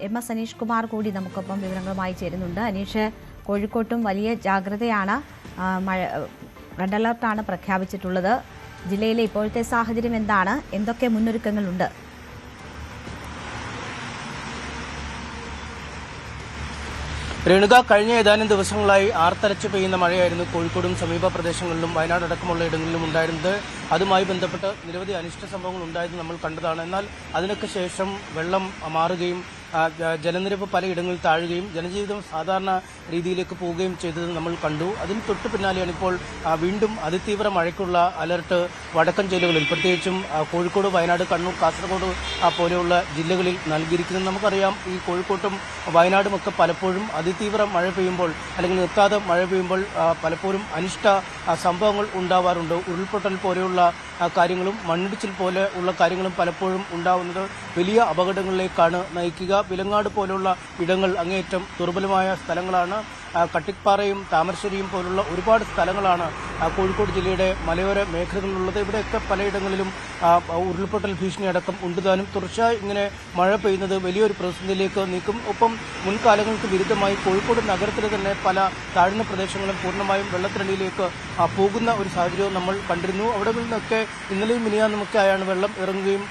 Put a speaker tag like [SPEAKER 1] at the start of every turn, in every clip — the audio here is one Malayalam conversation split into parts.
[SPEAKER 1] MS അനീഷ് കുമാർ കൂടി നമുക്കൊപ്പം വിവരങ്ങളുമായി ചേരുന്നുണ്ട്. അനീഷ്, കോഴിക്കോട്ടും വലിയ ജാഗ്രതയാണ്, റെഡ് അലർട്ടാണ് പ്രഖ്യാപിച്ചിട്ടുള്ളത്. ജില്ലയിലെ ഇപ്പോഴത്തെ സാഹചര്യം എന്താണ്? എന്തൊക്കെ മുന്നൊരുക്കങ്ങളുണ്ട്?
[SPEAKER 2] രേണുക, കഴിഞ്ഞ ഏതാനും ദിവസങ്ങളായി ആർത്തലച്ച് പെയ്യുന്ന മഴയായിരുന്നു കോഴിക്കോടും സമീപ പ്രദേശങ്ങളിലും വയനാട് അടക്കമുള്ള ഇടങ്ങളിലും ഉണ്ടായിരുന്നത്. അതുമായി ബന്ധപ്പെട്ട് നിരവധി അനിഷ്ട സംഭവങ്ങൾ ഉണ്ടായത് നമ്മൾ കണ്ടതാണ്. എന്നാൽ അതിനൊക്കെ ശേഷം വെള്ളം മാറുകയും ജലനിരപ്പ് പലയിടങ്ങളിൽ താഴുകയും ജനജീവിതം സാധാരണ രീതിയിലേക്ക് പോവുകയും ചെയ്തത് നമ്മൾ കണ്ടു. അതിന് തൊട്ട് പിന്നാലെയാണ് ഇപ്പോൾ വീണ്ടും അതിതീവ്ര മഴയ്ക്കുള്ള അലർട്ട് വടക്കൻ ജില്ലകളിൽ, പ്രത്യേകിച്ചും കോഴിക്കോട്, വയനാട്, കണ്ണൂർ, കാസർഗോഡ് പോലെയുള്ള ജില്ലകളിൽ നൽകിയിരിക്കുന്നത്. നമുക്കറിയാം, ഈ കോഴിക്കോട്ടും വയനാടുമൊക്കെ പലപ്പോഴും അതിതീവ്ര മഴ പെയ്യുമ്പോൾ അല്ലെങ്കിൽ നിർത്താതെ മഴ പെയ്യുമ്പോൾ പലപ്പോഴും അനിഷ്ട സംഭവങ്ങൾ ഉണ്ടാവാറുണ്ട്. ഉരുൾപൊട്ടൽ പോലെയുള്ള കാര്യങ്ങളും മണ്ണിടിച്ചിൽ പോലെ ഉള്ള കാര്യങ്ങളും പലപ്പോഴും ഉണ്ടാവുന്നത് വലിയ അപകടങ്ങളിലേക്കാണ് നയിക്കുക. വിലങ്ങാട് പോലുള്ള ഇടങ്ങൾ അങ്ങേയറ്റം ദുർബലമായ സ്ഥലങ്ങളാണ്. കട്ടിപ്പാറയും താമരശ്ശേരിയും പോലുള്ള ഒരുപാട് സ്ഥലങ്ങളാണ് കോഴിക്കോട് ജില്ലയുടെ മലയോര മേഖലകളിലുള്ളത്. ഇവിടെയൊക്കെ പലയിടങ്ങളിലും ഉരുൾപൊട്ടൽ ഭീഷണി അടക്കം ഉണ്ടുതാനും തുടർച്ചയായി ഇങ്ങനെ മഴ പെയ്യുന്നത് വലിയൊരു പ്രതിസന്ധിയിലേക്ക് നീക്കും. ഒപ്പം മുൻകാലങ്ങൾക്ക് വിരുദ്ധമായി കോഴിക്കോട് നഗരത്തിലെ തന്നെ പല താഴ്ന്ന പ്രദേശങ്ങളും പൂർണ്ണമായും വെള്ളത്തിനടിയിലേക്ക് പോകുന്ന ഒരു സാഹചര്യവും നമ്മൾ കണ്ടിരുന്നു. അവിടെ നിന്നൊക്കെ ഇന്നലെയും മിനിയാന്നുമൊക്കെ ആയാണ് വെള്ളം ഇറങ്ങുകയും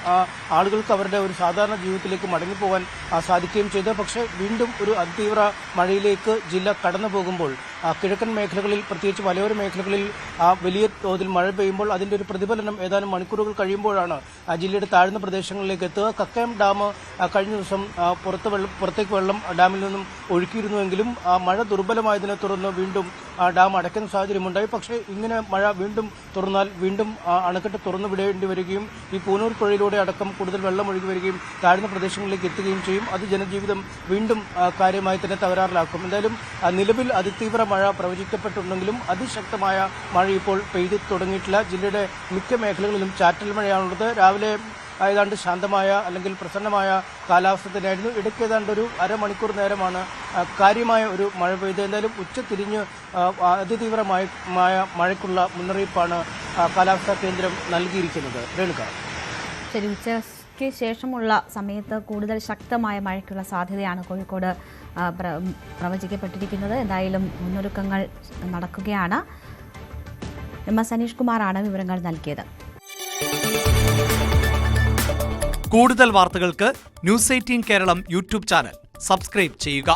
[SPEAKER 2] ആളുകൾക്ക് അവരുടെ ഒരു സാധാരണ ജീവിതത്തിലേക്ക് മടങ്ങിപ്പോകാൻ സാധിക്കുകയും ചെയ്തത്. പക്ഷേ വീണ്ടും ഒരു അതിതീവ്ര മഴയിലേക്ക് ജില്ല കടന്നു പോകുമ്പോൾ കിഴക്കൻ മേഖലകളിൽ, പ്രത്യേകിച്ച് മലയോര മേഖലകളിൽ വലിയ തോതിൽ മഴ പെയ്യുമ്പോൾ അതിന്റെ ഒരു പ്രതിഫലനം ഏതാനും മണിക്കൂറുകൾ കഴിയുമ്പോഴാണ് ജില്ലയുടെ താഴ്ന്ന പ്രദേശങ്ങളിലേക്ക് എത്തുക. കക്കയം ഡാം കഴിഞ്ഞ ദിവസം പുറത്തേക്ക് വെള്ളം ഡാമിൽ നിന്നും ഒഴുക്കിയിരുന്നുവെങ്കിലും മഴ ദുർബലമായതിനെ തുടർന്ന് വീണ്ടും ഡാം അടയ്ക്കുന്ന സാഹചര്യമുണ്ടായി. പക്ഷേ ഇങ്ങനെ മഴ വീണ്ടും തുറന്നാൽ വീണ്ടും അണക്കെട്ട് തുറന്നു വിടേണ്ടി വരികയും ഈ പൂനൂർ പുഴയിലൂടെ അടക്കം കൂടുതൽ വെള്ളം ഒഴുകി വരികയും താഴ്ന്ന പ്രദേശങ്ങളിലേക്ക് എത്തുകയും ചെയ്യും. അത് ജനജീവിതം വീണ്ടും കാര്യമായി തന്നെ തകരാറിലാക്കും. എന്തായാലും നിലവിൽ അതിതീവ്ര മഴ പ്രവചിക്കപ്പെട്ടിട്ടുണ്ടെങ്കിലും അതിശക്തമായ മഴ ഇപ്പോൾ പെയ്തു തുടങ്ങിയിട്ടില്ല. ജില്ലയുടെ മിക്ക മേഖലകളിലും ചാറ്റൽ മഴയാണുള്ളത്. രാവിലെ ഏതാണ്ട് ശാന്തമായ അല്ലെങ്കിൽ പ്രസന്നമായ കാലാവസ്ഥ തന്നെയായിരുന്നു. ഇടയ്ക്ക് ഏതാണ്ട് ഒരു അരമണിക്കൂർ നേരമാണ് കാര്യമായ ഒരു മഴ പെയ്ത്. എന്തായാലും ഉച്ചതിരിഞ്ഞ് അതിതീവ്രമായ മഴയ്ക്കുള്ള മുന്നറിയിപ്പാണ് കാലാവസ്ഥാ കേന്ദ്രം നൽകിയിരിക്കുന്നത്. രേണുക,
[SPEAKER 1] ശരി, ഉച്ചയ്ക്ക് ശേഷമുള്ള സമയത്ത് കൂടുതൽ ശക്തമായ മഴയ്ക്കുള്ള സാധ്യതയാണ് കോഴിക്കോട് പ്രവചിക്കപ്പെട്ടിരിക്കുന്നത്. എന്തായാലും മുന്നൊരുക്കങ്ങൾ നടക്കുകയാണ്. MS അനീഷ് കുമാറാണ് വിവരങ്ങൾ നൽകിയത്.
[SPEAKER 3] കൂടുതൽ വാർത്തകൾക്ക് News 18 Keralam YouTube channel subscribe ചെയ്യുക.